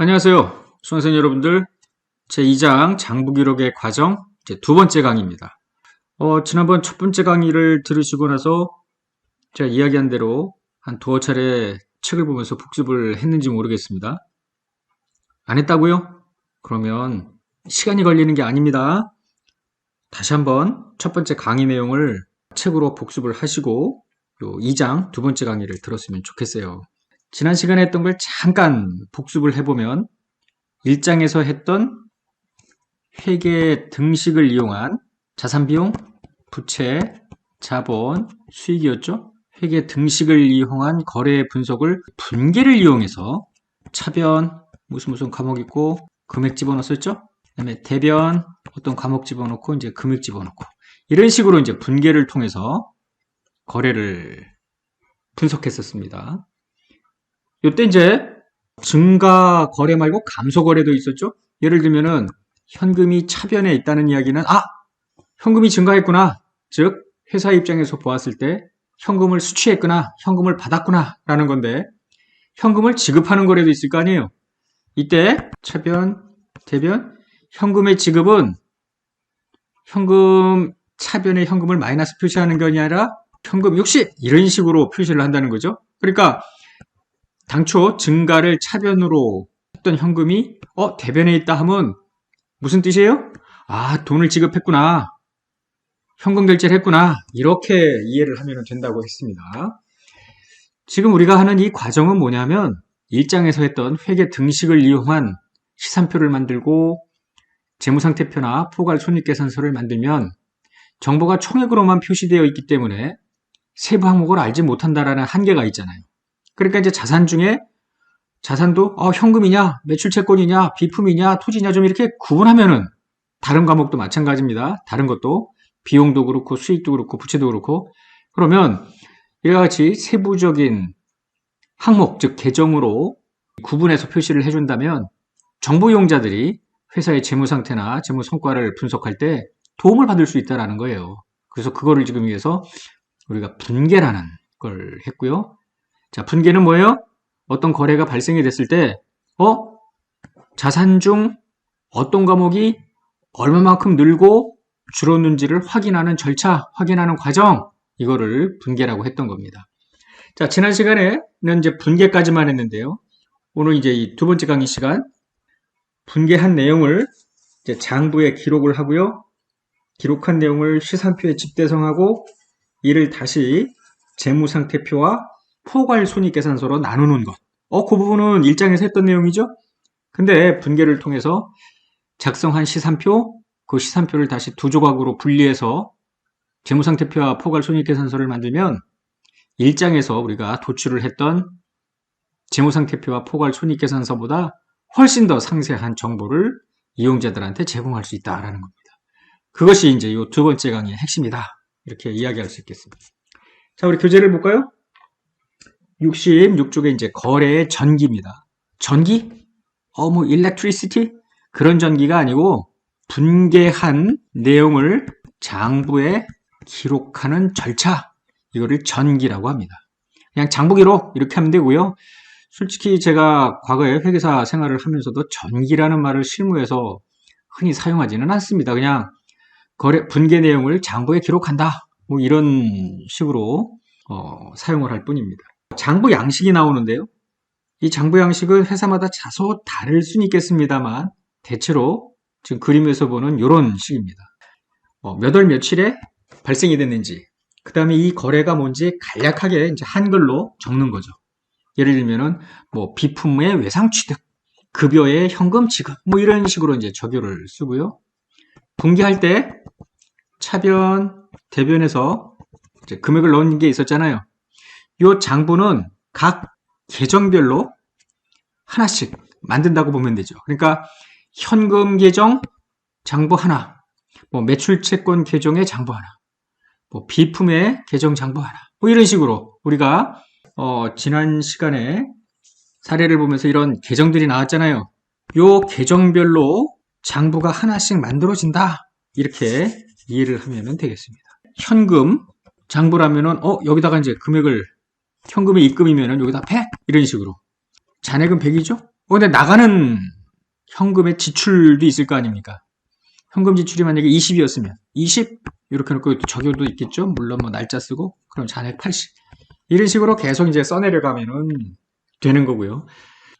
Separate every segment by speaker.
Speaker 1: 안녕하세요. 수강생 여러분들. 제2장 장부기록의 과정 두 번째 강의입니다. 지난번 첫 번째 강의를 들으시고 나서 제가 이야기한 대로 한 두어 차례 책을 보면서 복습을 했는지 모르겠습니다. 안 했다고요? 그러면 시간이 걸리는 게 아닙니다. 다시 한번 첫 번째 강의 내용을 책으로 복습을 하시고 요 2장 두 번째 강의를 들었으면 좋겠어요. 지난 시간에 했던 걸 잠깐 복습을 해보면 1장에서 했던 회계 등식을 이용한 자산비용, 부채, 자본, 수익이었죠. 회계 등식을 이용한 거래 분석을 분계를 이용해서 차변, 무슨 과목 있고 금액 집어넣었었죠. 그다음에 대변, 어떤 과목 집어넣고 이제 금액 집어넣고 이런 식으로 이제 분계를 통해서 거래를 분석했었습니다. 이때 이제 증가 거래 말고 감소 거래도 있었죠. 예를 들면은 현금이 차변에 있다는 이야기는 현금이 증가했구나. 즉 회사 입장에서 보았을 때 현금을 수취했구나, 현금을 받았구나 라는 건데 현금을 지급하는 거래도 있을 거 아니에요. 이때 차변, 대변, 현금의 지급은 현금 차변에 현금을 마이너스 표시하는 게 아니라 현금 60 이런 식으로 표시를 한다는 거죠. 그러니까 당초 증가를 차변으로 했던 현금이 대변에 있다 하면 무슨 뜻이에요? 돈을 지급했구나. 현금 결제를 했구나. 이렇게 이해를 하면 된다고 했습니다. 지금 우리가 하는 이 과정은 뭐냐면 1장에서 했던 회계 등식을 이용한 시산표를 만들고 재무상태표나 포괄 손익계산서를 만들면 정보가 총액으로만 표시되어 있기 때문에 세부 항목을 알지 못한다라는 한계가 있잖아요. 그러니까 이제 자산 중에 자산도 현금이냐, 매출채권이냐, 비품이냐, 토지냐 좀 이렇게 구분하면은 다른 과목도 마찬가지입니다. 다른 것도 비용도 그렇고 수익도 그렇고 부채도 그렇고 그러면 이와 같이 세부적인 항목, 즉 계정으로 구분해서 표시를 해준다면 정보 이용자들이 회사의 재무 상태나 재무 성과를 분석할 때 도움을 받을 수 있다는 거예요. 그래서 그거를 지금 위해서 우리가 분계라는 걸 했고요. 자, 분계는 뭐예요? 어떤 거래가 발생이 됐을 때, 자산 중 어떤 과목이 얼마만큼 늘고 줄었는지를 확인하는 절차, 확인하는 과정, 이거를 분계라고 했던 겁니다. 자, 지난 시간에는 이제 분계까지만 했는데요. 오늘 이제 이 두 번째 강의 시간, 분계한 내용을 이제 장부에 기록을 하고요. 기록한 내용을 시산표에 집대성하고 이를 다시 재무상태표와 포괄 손익계산서로 나누는 것. 그 부분은 1장에서 했던 내용이죠. 근데 분계를 통해서 작성한 시산표, 그 시산표를 다시 두 조각으로 분리해서 재무상태표와 포괄 손익계산서를 만들면 1장에서 우리가 도출을 했던 재무상태표와 포괄 손익계산서보다 훨씬 더 상세한 정보를 이용자들한테 제공할 수 있다라는 겁니다. 그것이 이제 이 두 번째 강의의 핵심이다. 이렇게 이야기할 수 있겠습니다. 자, 우리 교재를 볼까요? 66쪽에 이제 거래의 전기입니다. 전기? electricity? 그런 전기가 아니고 분계한 내용을 장부에 기록하는 절차. 이거를 전기라고 합니다. 그냥 장부 기록 이렇게 하면 되고요. 솔직히 제가 과거에 회계사 생활을 하면서도 전기라는 말을 실무에서 흔히 사용하지는 않습니다. 그냥 분계 내용을 장부에 기록한다. 뭐 이런 식으로 사용을 할 뿐입니다. 장부 양식이 나오는데요. 이 장부 양식은 회사마다 다소 다를 수는 있겠습니다만 대체로 지금 그림에서 보는 이런 식입니다. 몇 월 며칠에 발생이 됐는지, 그 다음에 이 거래가 뭔지 간략하게 이제 한글로 적는 거죠. 예를 들면은 뭐 비품의 외상 취득, 급여의 현금 지급, 뭐 이런 식으로 이제 적요를 쓰고요. 분계할 때 차변, 대변에서 이제 금액을 넣은 게 있었잖아요. 이 장부는 각 계정별로 하나씩 만든다고 보면 되죠. 그러니까 현금 계정 장부 하나, 뭐 매출채권 계정의 장부 하나, 뭐 비품의 계정 장부 하나, 뭐 이런 식으로 우리가 지난 시간에 사례를 보면서 이런 계정들이 나왔잖아요. 요 계정별로 장부가 하나씩 만들어진다. 이렇게 이해를 하면 되겠습니다. 현금 장부라면은 여기다가 이제 금액을 현금이 입금이면은 여기다 100 이런 식으로 잔액은 100이죠? 근데 나가는 현금의 지출도 있을 거 아닙니까? 현금 지출이 만약에 20이었으면 20 이렇게 놓고 적용도 있겠죠. 물론 뭐 날짜 쓰고 그럼 잔액 80 이런 식으로 계속 이제 써내려가면은 되는 거고요.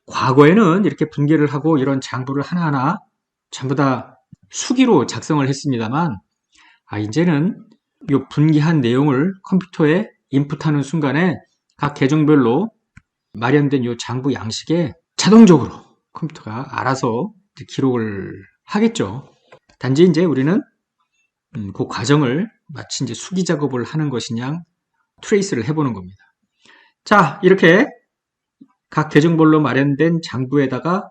Speaker 1: 과거에는 이렇게 분개를 하고 이런 장부를 하나하나 전부 다 수기로 작성을 했습니다만 이제는 이 분기한 내용을 컴퓨터에 인풋하는 순간에 각 계정별로 마련된 이 장부 양식에 자동적으로 컴퓨터가 알아서 기록을 하겠죠. 단지 이제 우리는 그 과정을 마치 이제 수기 작업을 하는 것이냐 트레이스를 해보는 겁니다. 자, 이렇게 각 계정별로 마련된 장부에다가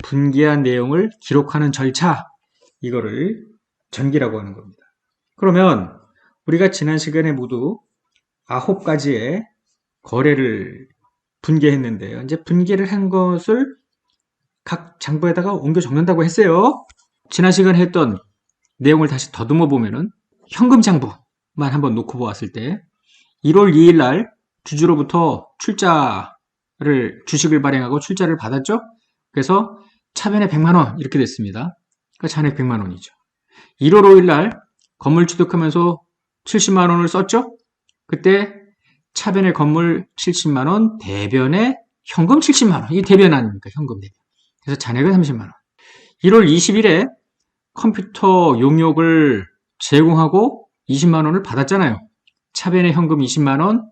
Speaker 1: 분기한 내용을 기록하는 절차, 이거를 전기라고 하는 겁니다. 그러면 우리가 지난 시간에 모두 9가지의 거래를 분개했는데요. 이제 분개를 한 것을 각 장부에다가 옮겨 적는다고 했어요. 지난 시간에 했던 내용을 다시 더듬어 보면은 현금 장부만 한번 놓고 보았을 때 1월 2일 날 주주로부터 주식을 발행하고 출자를 받았죠. 그래서 차변에 100만 원 이렇게 됐습니다. 그러니까 잔액 100만 원이죠. 1월 5일 날 건물 취득하면서 70만 원을 썼죠. 그때 차변에 건물 70만 원, 대변에 현금 70만 원. 이게 대변 아닙니까? 현금 대변. 그래서 잔액은 30만 원. 1월 20일에 컴퓨터 용역을 제공하고 20만 원을 받았잖아요. 차변에 현금 20만 원,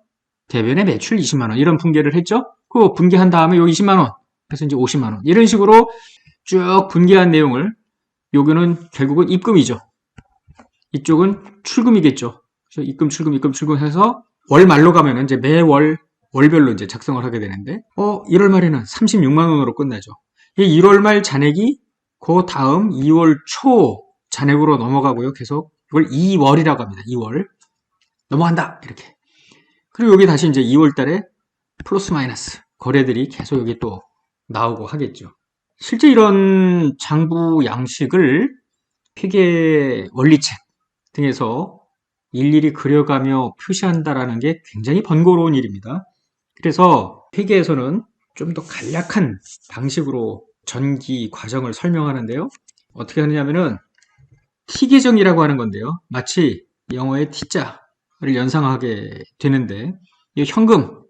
Speaker 1: 대변에 매출 20만 원. 이런 분개를 했죠. 그 분개한 다음에 요 20만 원. 그래서 이제 50만 원. 이런 식으로 쭉 분개한 내용을 여기는 결국은 입금이죠. 이쪽은 출금이겠죠. 그래서 입금, 출금 해서 월 말로 가면은 이제 매월 월별로 이제 작성을 하게 되는데 1월 말에는 36만 원으로 끝나죠. 이 1월 말 잔액이 그 다음 2월 초 잔액으로 넘어가고요. 계속 이걸 2월이라고 합니다. 2월 넘어간다 이렇게. 그리고 여기 다시 이제 2월 달에 플러스 마이너스 거래들이 계속 여기 또 나오고 하겠죠. 실제 이런 장부 양식을 회계 원리책 등에서 일일이 그려가며 표시한다라는 게 굉장히 번거로운 일입니다. 그래서 회계에서는 좀 더 간략한 방식으로 전기 과정을 설명하는데요. 어떻게 하느냐면은 T계정이라고 하는 건데요. 마치 영어의 T자를 연상하게 되는데 이 현금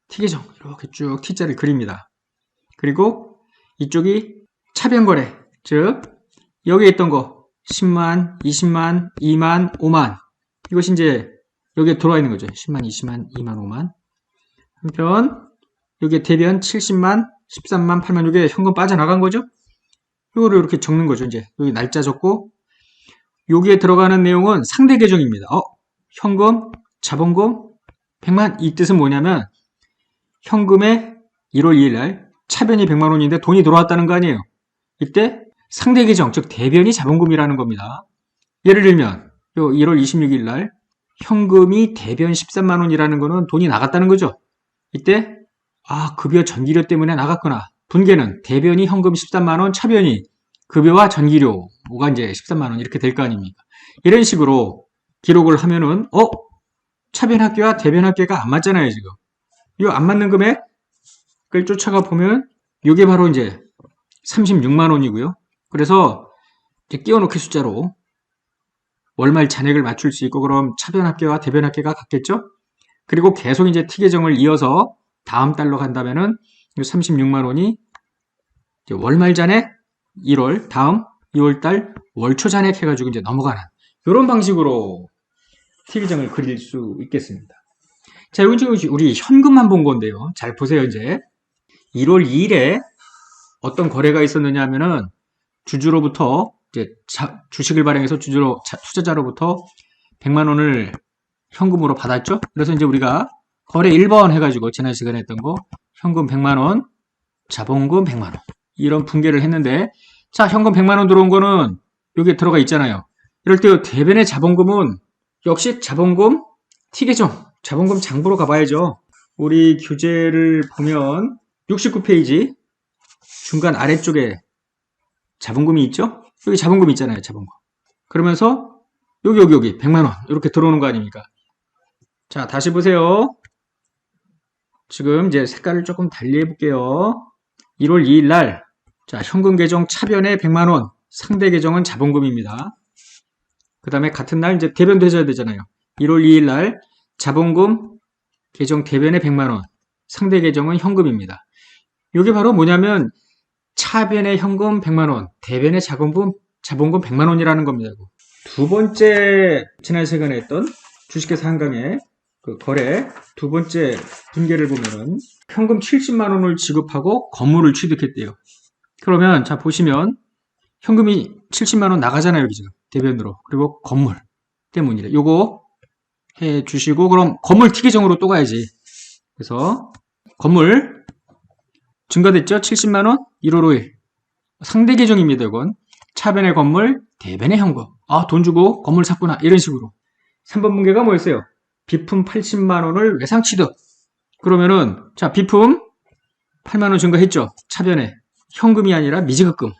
Speaker 1: T계정 이렇게 쭉 T자를 그립니다. 그리고 이쪽이 차변거래, 즉 여기에 있던 거 10만, 20만, 2만, 5만 이것이 이제 여기에 들어와 있는 거죠. 10만, 20만, 2만, 5만. 한편 여기에 대변 70만, 13만, 8만 이게 현금 빠져나간 거죠. 이거를 이렇게 적는 거죠. 이제 여기 날짜 적고 여기에 들어가는 내용은 상대 계정입니다. 현금, 자본금 100만 이 뜻은 뭐냐면 현금에 1월 2일 날 차변이 100만 원인데 돈이 들어왔다는 거 아니에요. 이때 상대 계정, 즉 대변이 자본금이라는 겁니다. 예를 들면 1월 26일 날 현금이 대변 13만 원이라는 거는 돈이 나갔다는 거죠. 이때 급여 전기료 때문에 나갔구나. 분개는 대변이 현금 13만 원, 차변이 급여와 전기료가 이제 13만 원 이렇게 될 거 아닙니까? 이런 식으로 기록을 하면은 차변 합계와 대변 합계가 안 맞잖아요, 지금. 이 안 맞는 금액을 쫓아가 보면 이게 바로 이제 36만 원이고요. 그래서 이제 끼워넣기 숫자로 월말 잔액을 맞출 수 있고 그럼 차변 합계와 대변 합계가 같겠죠? 그리고 계속 이제 T계정을 이어서 다음 달로 간다면은 36만 원이 월말 잔액 1월, 다음 2월 달 월초 잔액 해가지고 이제 넘어가는 이런 방식으로 T계정을 그릴 수 있겠습니다. 자, 여기 지금 우리 현금만 본 건데요. 잘 보세요, 이제. 1월 2일에 어떤 거래가 있었느냐 하면은 주주로부터 이제 주식을 발행해서 투자자로부터 100만 원을 현금으로 받았죠. 그래서 이제 우리가 거래 1번 해가지고 지난 시간에 했던 거 현금 100만 원, 자본금 100만 원 이런 분개를 했는데 자, 현금 100만 원 들어온 거는 여기에 들어가 있잖아요. 이럴 때 대변의 자본금은 역시 자본금 T계정 자본금 장부로 가봐야죠. 우리 교재를 보면 69페이지 중간 아래쪽에 자본금이 있죠? 여기 자본금 있잖아요. 자본금. 그러면서 여기 100만 원 이렇게 들어오는 거 아닙니까? 자, 다시 보세요. 지금 이제 색깔을 조금 달리 해볼게요. 1월 2일 날, 자, 현금 계정 차변에 100만 원, 상대 계정은 자본금입니다. 그 다음에 같은 날 이제 대변도 해줘야 되잖아요. 1월 2일 날 자본금 계정 대변에 100만 원, 상대 계정은 현금입니다. 이게 바로 뭐냐면 차변에 현금 100만 원, 대변에 자본금 100만 원이라는 겁니다. 두 번째 지난 시간에 했던 주식회사 한강의 그 거래 두 번째 분계를 보면은 현금 70만 원을 지급하고 건물을 취득했대요. 그러면 자 보시면 현금이 70만 원 나가잖아요, 여기 지금 대변으로. 그리고 건물 때문이래. 요거 해 주시고 그럼 건물 T계정으로 또 가야지. 그래서 건물 증가됐죠? 70만 원 1월 5일 상대 계정입니다. 이건 차변의 건물, 대변의 현금. 아, 돈 주고 건물 샀구나. 이런 식으로. 3번 분계가 뭐였어요? 비품 80만 원을 외상 취득. 그러면은 자 비품 8만 원 증가했죠? 차변에 현금이 아니라 미지급금.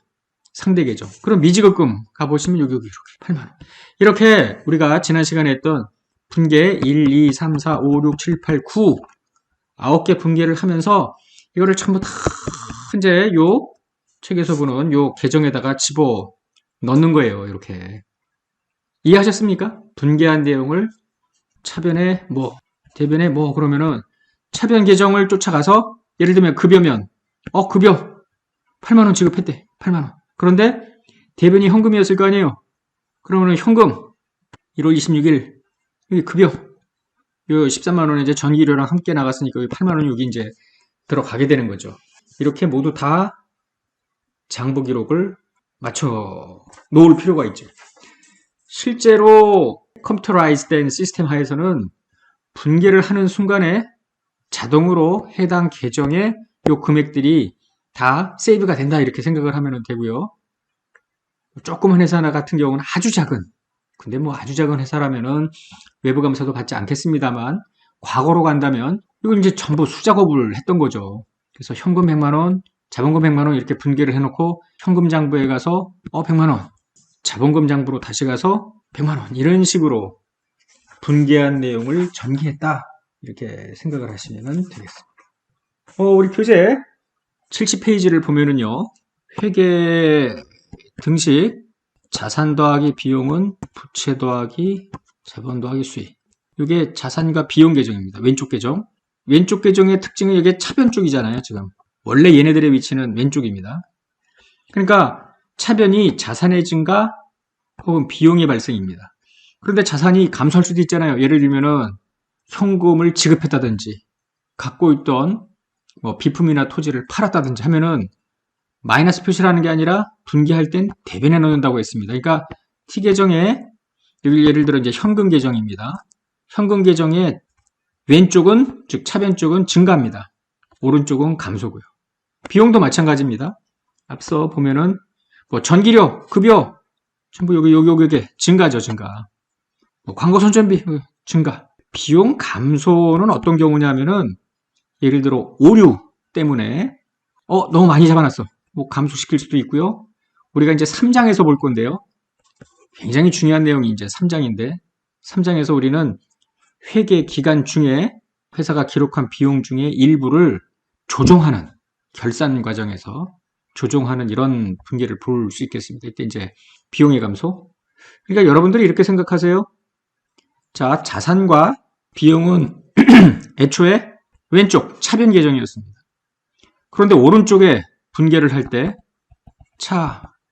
Speaker 1: 상대 계정. 그럼 미지급금 가보시면 여기 이렇게 8만 원. 이렇게 우리가 지난 시간에 했던 분계 1, 2, 3, 4, 5, 6, 7, 8, 9 9개 분계를 하면서 이거를 전부 다 이제 요 책에서 보는 요 계정에다가 집어 넣는 거예요. 이렇게. 이해하셨습니까? 분계한 내용을 차변에 뭐 대변에 뭐 그러면은 차변 계정을 쫓아가서 예를 들면 급여면 급여 8만 원 지급했대. 8만 원. 그런데 대변이 현금이었을 거 아니에요. 그러면은 현금 1월 26일 여기 급여 요 13만 원에 이제 전기료랑 함께 나갔으니까 여기 8만 원이 여기 이제 들어가게 되는 거죠. 이렇게 모두 다 장부 기록을 맞춰 놓을 필요가 있죠. 실제로 컴퓨터라이즈 된 시스템 하에서는 분계를 하는 순간에 자동으로 해당 계정의 요 금액들이 다 세이브가 된다 이렇게 생각을 하면 되고요. 조그만 회사 하나 같은 경우는 아주 작은 근데 뭐 아주 작은 회사라면은 외부 감사도 받지 않겠습니다만 과거로 간다면 이걸 이제 전부 수작업을 했던 거죠. 그래서 현금 100만 원, 자본금 100만 원 이렇게 분계를 해놓고 현금 장부에 가서 100만 원, 자본금 장부로 다시 가서 100만 원 이런 식으로 분계한 내용을 전개했다 이렇게 생각을 하시면 되겠습니다. 우리 교재 70페이지를 보면은요. 회계 등식 자산 더하기 비용은 부채 더하기 자본 더하기 수익. 이게 자산과 비용 계정입니다. 왼쪽 계정. 왼쪽 계정의 특징은 이게 차변 쪽이잖아요. 지금 원래 얘네들의 위치는 왼쪽입니다. 그러니까 차변이 자산의 증가 혹은 비용의 발생입니다. 그런데 자산이 감소할 수도 있잖아요. 예를 들면은 현금을 지급했다든지 갖고 있던 뭐 비품이나 토지를 팔았다든지 하면은 마이너스 표시라는 게 아니라 분기할 땐 대변에 넣는다고 했습니다. 그러니까 T 계정에 여기 예를 들어 이제 현금 계정입니다. 현금 계정의 왼쪽은 즉 차변 쪽은 증가입니다. 오른쪽은 감소고요. 비용도 마찬가지입니다. 앞서 보면은 뭐 전기료, 급여 전부 여기 증가죠, 증가. 뭐 광고 선전비 증가. 비용 감소는 어떤 경우냐면은 예를 들어 오류 때문에 너무 많이 잡아놨어. 뭐 감소시킬 수도 있고요. 우리가 이제 3장에서 볼 건데요. 굉장히 중요한 내용이 이제 3장인데 3장에서 우리는 회계 기간 중에 회사가 기록한 비용 중에 일부를 조정하는 결산 과정에서 조정하는 이런 분계를 볼 수 있겠습니다. 이때 이제 비용의 감소. 그러니까 여러분들이 이렇게 생각하세요. 자, 자산과 비용은 애초에 왼쪽 차변 계정이었습니다. 그런데 오른쪽에 분계를 할 때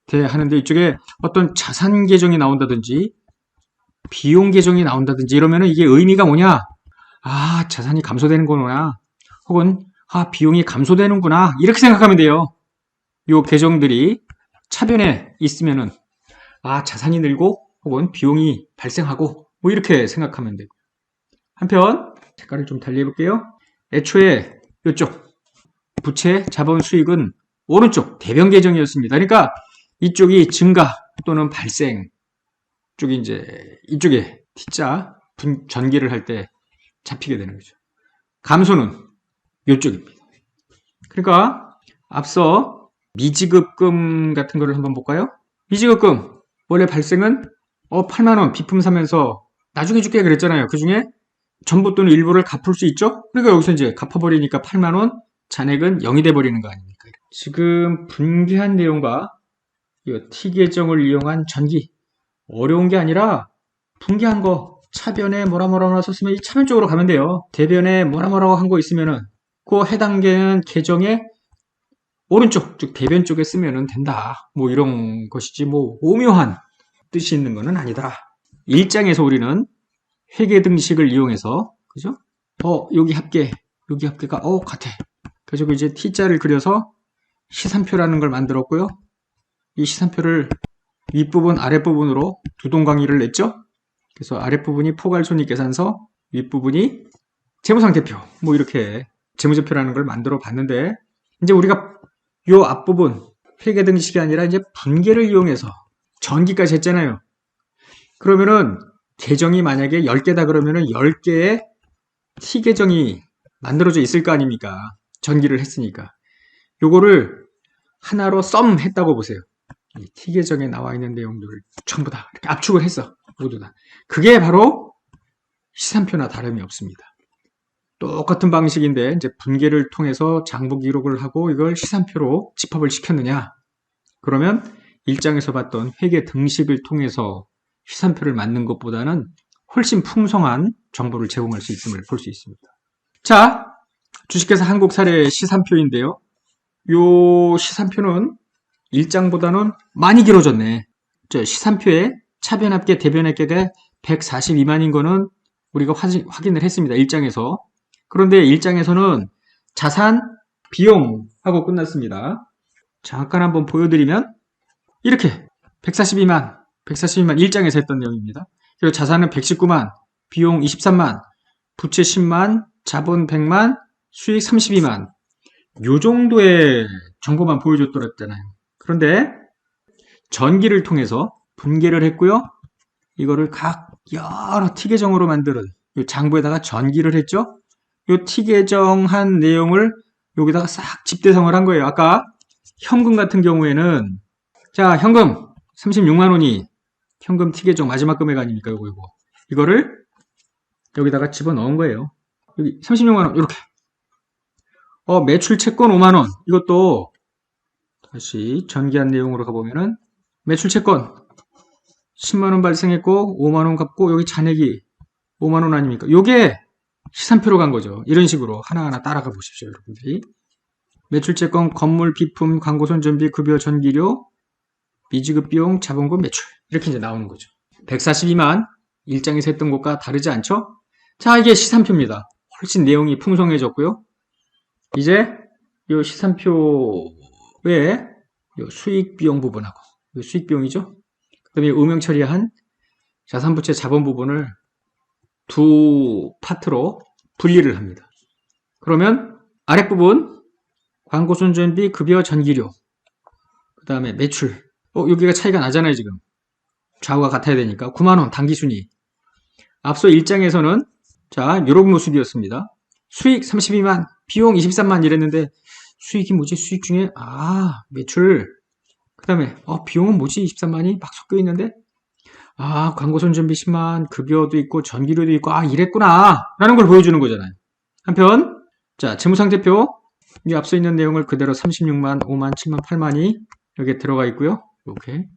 Speaker 1: 하는데 이쪽에 어떤 자산 계정이 나온다든지 비용 계정이 나온다든지 이러면은 이게 의미가 뭐냐? 자산이 감소되는 거구나. 혹은 비용이 감소되는구나. 이렇게 생각하면 돼요. 요 계정들이 차변에 있으면은 자산이 늘고 혹은 비용이 발생하고 뭐 이렇게 생각하면 되고. 한편 색깔을 좀 달리 해볼게요. 애초에 이쪽 부채 자본 수익은 오른쪽 대변 계정이었습니다. 그러니까 이쪽이 증가 또는 발생 쪽이 이제 이쪽에 T자 전개를 할 때 잡히게 되는 거죠. 감소는 이쪽입니다. 그러니까 앞서 미지급금 같은 거를 한번 볼까요? 미지급금 원래 발생은 8만 원 비품 사면서 나중에 줄게 그랬잖아요. 그 중에 전부 또는 일부를 갚을 수 있죠? 그러니까 여기서 이제 갚아버리니까 8만 원 잔액은 0이 돼버리는 거 아닙니까? 지금 분개한 내용과 이 T 계정을 이용한 전기 어려운 게 아니라 분개한 거 차변에 뭐라 썼으면 이 차변 쪽으로 가면 돼요. 대변에 뭐라고 한 거 있으면은 그 해당되는 계정의 오른쪽 즉 대변 쪽에 쓰면은 된다. 뭐 이런 것이지 뭐 오묘한 뜻이 있는 거는 아니다. 1장에서 우리는 회계 등식을 이용해서 그죠? 여기 합계가 같아. 그래서 이제 T자를 그려서 시산표라는 걸 만들었고요. 이 시산표를 윗부분 아랫부분으로 두 동강이를 냈죠. 그래서 아랫부분이 포괄손익계산서, 윗부분이 재무상태표 뭐 이렇게 재무제표라는 걸 만들어 봤는데 이제 우리가 요 앞부분 회계 등식이 아니라 이제 분계를 이용해서 전기까지 했잖아요. 그러면은 계정이 만약에 10개다 그러면은 10개의 T 계정이 만들어져 있을 거 아닙니까? 전기를 했으니까. 요거를 하나로 썸 했다고 보세요. 이 T 계정에 나와 있는 내용들을 전부 다 이렇게 압축을 했어. 모두 다. 그게 바로 시산표나 다름이 없습니다. 똑같은 방식인데 이제 분계를 통해서 장부 기록을 하고 이걸 시산표로 집합을 시켰느냐? 그러면 1장에서 봤던 회계 등식을 통해서 시산표를 만든 것보다는 훨씬 풍성한 정보를 제공할 수 있음을 볼 수 있습니다. 자, 주식회사 한국 사례 시산표인데요. 요 시산표는 1장보다는 많이 길어졌네. 시산표에 차변합계, 대변합계가 142만인 거는 우리가 확인을 했습니다. 1장에서. 그런데 1장에서는 자산, 비용하고 끝났습니다. 잠깐 한번 보여드리면 이렇게 142만 1장에서 했던 내용입니다. 그리고 자산은 119만, 비용 23만, 부채 10만, 자본 100만, 수익 32만 요 정도의 정보만 보여줬더랬잖아요. 그런데 전기를 통해서 분계를 했고요. 이거를 각 여러 T계정으로 만드는 이 장부에다가 전기를 했죠. 이 T계정한 내용을 여기다가 싹 집대성을 한 거예요. 아까 현금 같은 경우에는 자 현금 36만 원이 현금 T계정 마지막 금액 아닙니까? 요거 이거를 여기다가 집어넣은 거예요. 여기 36만 원 이렇게 매출 채권 5만 원 이것도 다시 전기한 내용으로 가보면은 매출 채권 10만 원 발생했고 5만 원 갚고 여기 잔액이 5만 원 아닙니까? 요게 시산표로 간 거죠. 이런 식으로 하나하나 따라가 보십시오, 여러분들이. 매출채권, 건물, 비품, 광고 선전비, 급여, 전기료, 미지급 비용, 자본금, 매출 이렇게 이제 나오는 거죠. 142만 1장에서 했던 것과 다르지 않죠? 자, 이게 시산표입니다. 훨씬 내용이 풍성해졌고요. 이제 이 시산표의 수익 비용 부분하고 수익 비용이죠. 그다음에 음영 처리한 자산부채 자본 부분을 두 파트로 분리를 합니다. 그러면 아랫부분 광고 선전비, 급여, 전기료 그 다음에 매출 여기가 차이가 나잖아요. 지금 좌우가 같아야 되니까 9만원 당기순이 앞서 1장에서는 자 이런 모습이었습니다. 수익 32만 비용 23만 이랬는데 수익이 뭐지? 수익 중에 매출 그 다음에 비용은 뭐지? 23만이 막 섞여 있는데 광고 선전비 10만 급여도 있고 전기료도 있고 이랬구나 라는 걸 보여주는 거잖아요. 한편 자 재무상태표 이 앞서 있는 내용을 그대로 36만 5만 7만 8만이 여기에 들어가 있고요. 이렇게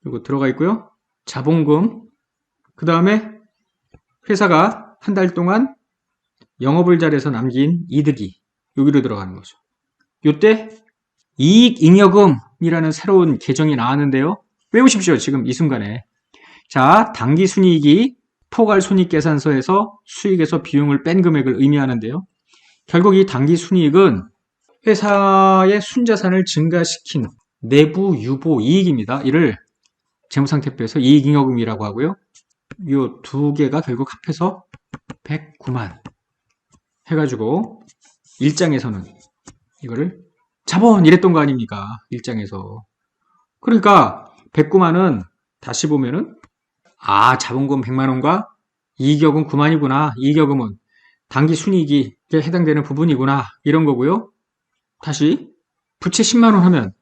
Speaker 1: 이거 들어가 있고요. 자본금 그 다음에 회사가 한 달 동안 영업을 잘해서 남긴 이득이 여기로 들어가는 거죠. 이때 이익잉여금이라는 새로운 계정이 나왔는데요. 외우십시오. 지금 이 순간에. 자, 당기순이익이 포괄손익계산서에서 수익에서 비용을 뺀 금액을 의미하는데요. 결국 이 당기순이익은 회사의 순자산을 증가시킨 내부 유보 이익입니다. 이를 재무상태표에서 이익잉여금이라고 하고요. 이 두 개가 결국 합해서 109만 해가지고 1장에서는 이거를 자본 이랬던 거 아닙니까? 1장에서. 그러니까 109만은 다시 보면은 자본금 100만원과 이익여금 9만이구나. 이익여금은 당기순이익이 해당되는 부분이구나. 이런 거고요. 다시 부채 10만원 하면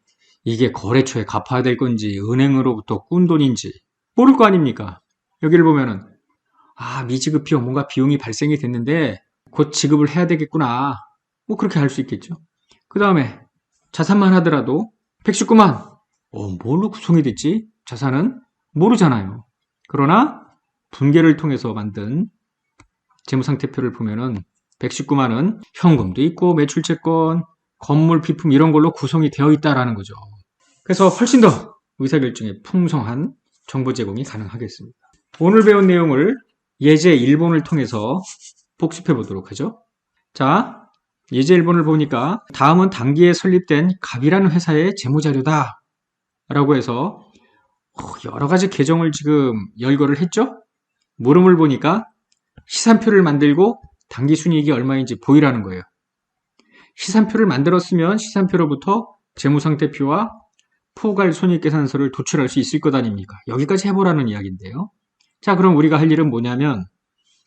Speaker 1: 이게 거래처에 갚아야 될 건지 은행으로부터 꾼 돈인지 모를 거 아닙니까? 여기를 보면은 미지급 비용 뭔가 비용이 발생이 됐는데 곧 지급을 해야 되겠구나. 뭐 그렇게 할 수 있겠죠. 그 다음에 자산만 하더라도 119만. 뭘로 구성이 됐지? 자산은 모르잖아요. 그러나 분계를 통해서 만든 재무상태표를 보면은 119만은 현금도 있고 매출채권, 건물, 비품 이런 걸로 구성이 되어 있다라는 거죠. 그래서 훨씬 더 의사결정에 풍성한 정보 제공이 가능하겠습니다. 오늘 배운 내용을 예제 1번을 통해서 복습해 보도록 하죠. 자, 예제 1번을 보니까 다음은 당기에 설립된 갑이라는 회사의 재무자료다 라고 해서 여러 가지 계정을 지금 열거를 했죠. 물음을 보니까 시산표를 만들고 당기순이익이 얼마인지 보이라는 거예요. 시산표를 만들었으면 시산표로부터 재무상태표와 포괄손익계산서를 도출할 수 있을 것 아닙니까? 여기까지 해보라는 이야기인데요. 자, 그럼 우리가 할 일은 뭐냐면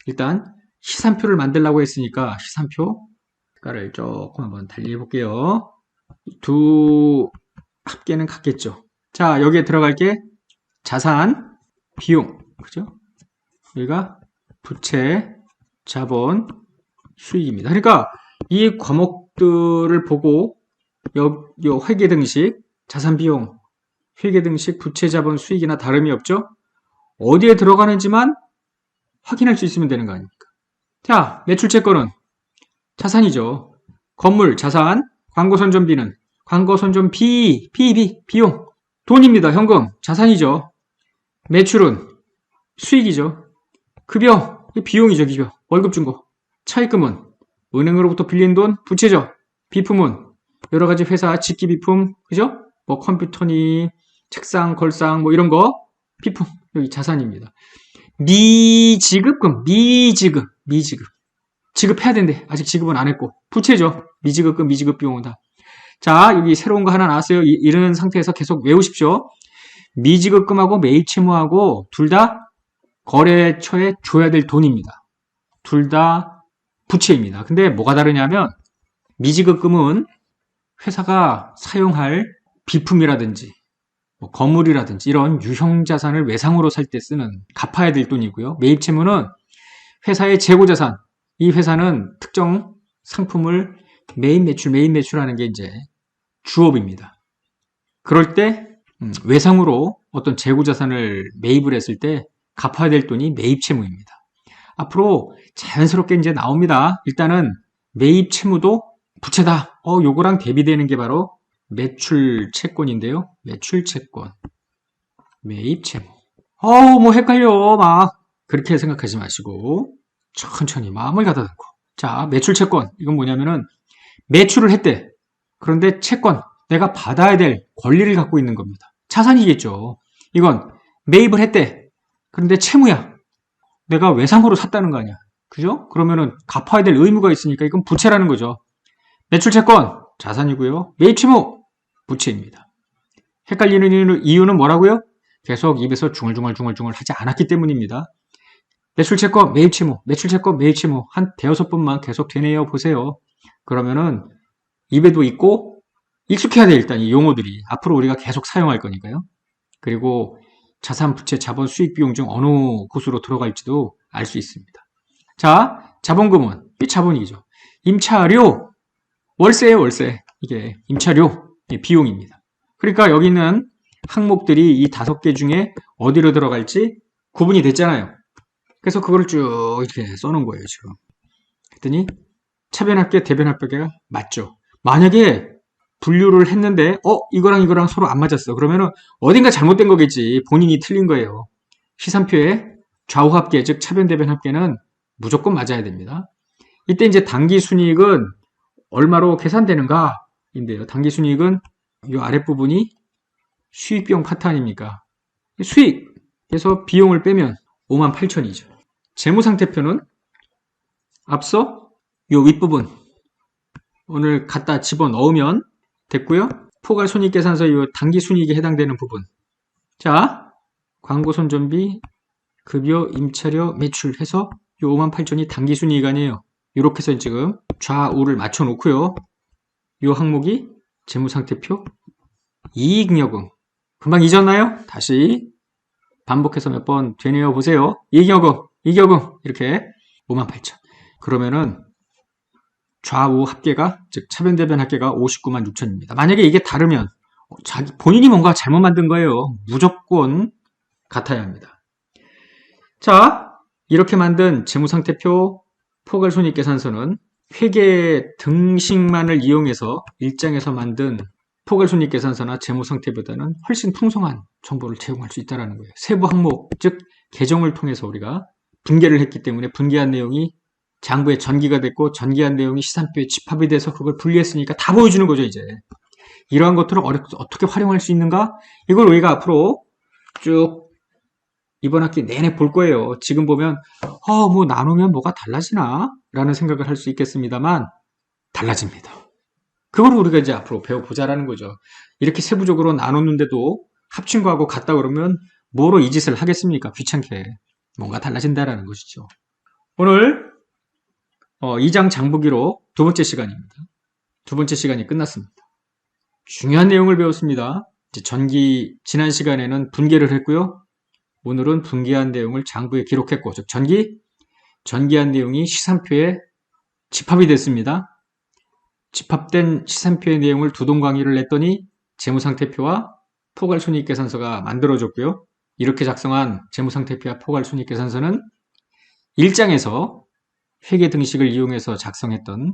Speaker 1: 일단 시산표를 만들려고 했으니까 시산표 가를 조금 한번 달리해 볼게요. 두 합계는 같겠죠. 자, 여기에 들어갈 게 자산, 비용, 그죠? 여기가 부채, 자본, 수익입니다. 그러니까 이 과목들을 보고 요 회계등식, 자산, 비용, 회계등식, 부채, 자본, 수익이나 다름이 없죠? 어디에 들어가는지만 확인할 수 있으면 되는 거 아닙니까? 자, 매출채권은 자산이죠. 건물, 자산, 광고선전비는 광고선전비, 비용, 돈입니다. 현금, 자산이죠. 매출은 수익이죠. 급여, 비용이죠. 급여, 월급 준 거. 차입금은 은행으로부터 빌린 돈, 부채죠. 비품은 여러 가지 회사 직기 비품, 그죠? 뭐 컴퓨터니, 책상, 걸상, 뭐 이런 거, 비품, 여기 자산입니다. 미지급금, 미지급. 지급해야 된대. 아직 지급은 안 했고. 부채죠. 미지급금, 미지급 비용은 다. 자, 여기 새로운 거 하나 나왔어요. 이런 상태에서 계속 외우십시오. 미지급금하고 매입채무하고 둘 다 거래처에 줘야 될 돈입니다. 둘 다 부채입니다. 근데 뭐가 다르냐면 미지급금은 회사가 사용할 비품이라든지 뭐 건물이라든지 이런 유형자산을 외상으로 살 때 쓰는 갚아야 될 돈이고요. 매입채무는 회사의 재고자산. 이 회사는 특정 상품을 매입 매출하는 게 이제 주업입니다. 그럴 때 외상으로 어떤 재고자산을 매입을 했을 때 갚아야 될 돈이 매입채무입니다. 앞으로 자연스럽게 이제 나옵니다. 일단은 매입채무도 부채다. 요거랑 대비되는 게 바로 매출채권인데요. 매출채권, 매입채무. 뭐 헷갈려. 막 그렇게 생각하지 마시고 천천히 마음을 가다듬고. 자, 매출채권. 이건 뭐냐면은 매출을 했대. 그런데 채권, 내가 받아야 될 권리를 갖고 있는 겁니다. 자산이겠죠. 이건 매입을 했대. 그런데 채무야. 내가 외상으로 샀다는 거 아니야. 그죠? 그러면은 갚아야 될 의무가 있으니까 이건 부채라는 거죠. 매출채권, 자산이고요. 매입채무, 부채입니다. 헷갈리는 이유는 뭐라고요? 계속 입에서 중얼중얼 하지 않았기 때문입니다. 매출채권, 매입채무, 매출채권, 매입채무 한 대여섯 번만 계속 되뇌어 보세요. 그러면은 입에도 있고 익숙해야 돼. 일단 이 용어들이 앞으로 우리가 계속 사용할 거니까요. 그리고 자산, 부채, 자본, 수익, 비용 중 어느 곳으로 들어갈지도 알 수 있습니다. 자, 자본금은 이 자본이죠. 임차료, 월세예요. 월세. 이게 임차료, 비용입니다. 그러니까 여기 있는 항목들이 이 5개 중에 어디로 들어갈지 구분이 됐잖아요. 그래서 그거를 쭉 이렇게 써놓은 거예요, 지금. 그랬더니 차변합계, 대변합계가 맞죠. 만약에 분류를 했는데 이거랑 서로 안 맞았어. 그러면은 어딘가 잘못된 거겠지. 본인이 틀린 거예요. 시산표의 좌우합계, 즉 차변, 대변합계는 무조건 맞아야 됩니다. 이때 이제 당기순이익은 얼마로 계산되는가? 인데요. 당기순이익은 이 아랫부분이 수익비용 파트 아닙니까? 수익에서 비용을 빼면 58,000이죠. 재무상태표는 앞서 이 윗부분 오늘 갖다 집어넣으면 됐고요. 포괄손익계산서 이 당기순이익에 해당되는 부분. 자, 광고선전비, 급여, 임차료, 매출 해서 이 58,000이 당기순이익 아니에요. 이렇게 해서 지금 좌우를 맞춰 놓고요. 이 항목이 재무상태표 이익여금. 금방 잊었나요? 다시 반복해서 몇 번 되뇌어 보세요. 이익여금 이렇게 58,000. 그러면은 좌우 합계가, 즉 차변대변 합계가 59만 6천입니다. 만약에 이게 다르면 본인이 뭔가 잘못 만든 거예요. 무조건 같아야 합니다. 자, 이렇게 만든 재무상태표 포괄손익계산서는 회계 등식만을 이용해서 일장에서 만든 포괄손익계산서나 재무상태보다는 훨씬 풍성한 정보를 제공할 수 있다는 거예요. 세부 항목, 즉 계정을 통해서 우리가 분계를 했기 때문에 분계한 내용이 장부에 전기가 됐고 전기한 내용이 시산표에 집합이 돼서 그걸 분리했으니까 다 보여주는 거죠. 이제 이러한 것들을 어떻게 활용할 수 있는가? 이걸 우리가 앞으로 쭉 이번 학기 내내 볼 거예요. 지금 보면 뭐 나누면 뭐가 달라지나? 라는 생각을 할 수 있겠습니다만 달라집니다. 그걸 우리가 이제 앞으로 배워보자라는 거죠. 이렇게 세부적으로 나눴는데도 합친 거하고 같다 그러면 뭐로 이 짓을 하겠습니까? 귀찮게. 뭔가 달라진다라는 것이죠. 오늘 2장 장부기로 두 번째 시간입니다. 두 번째 시간이 끝났습니다. 중요한 내용을 배웠습니다. 이제 지난 시간에는 분계를 했고요. 오늘은 분계한 내용을 장부에 기록했고, 즉 전기한 내용이 시산표에 집합이 됐습니다. 집합된 시산표의 내용을 두동 강의를 냈더니 재무상태표와 포괄손익계산서가 만들어졌고요. 이렇게 작성한 재무상태표와 포괄손익계산서는 1장에서 회계 등식을 이용해서 작성했던,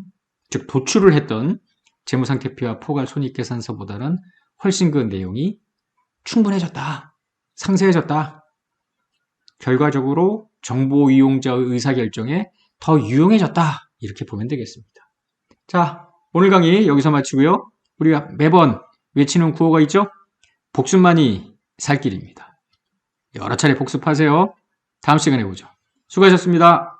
Speaker 1: 즉 도출을 했던 재무상태표와 포괄손익계산서보다는 훨씬 그 내용이 충분해졌다, 상세해졌다. 결과적으로 정보 이용자의 의사결정에 더 유용해졌다. 이렇게 보면 되겠습니다. 자, 오늘 강의 여기서 마치고요. 우리가 매번 외치는 구호가 있죠? 복습만이 살 길입니다. 여러 차례 복습하세요. 다음 시간에 보죠. 수고하셨습니다.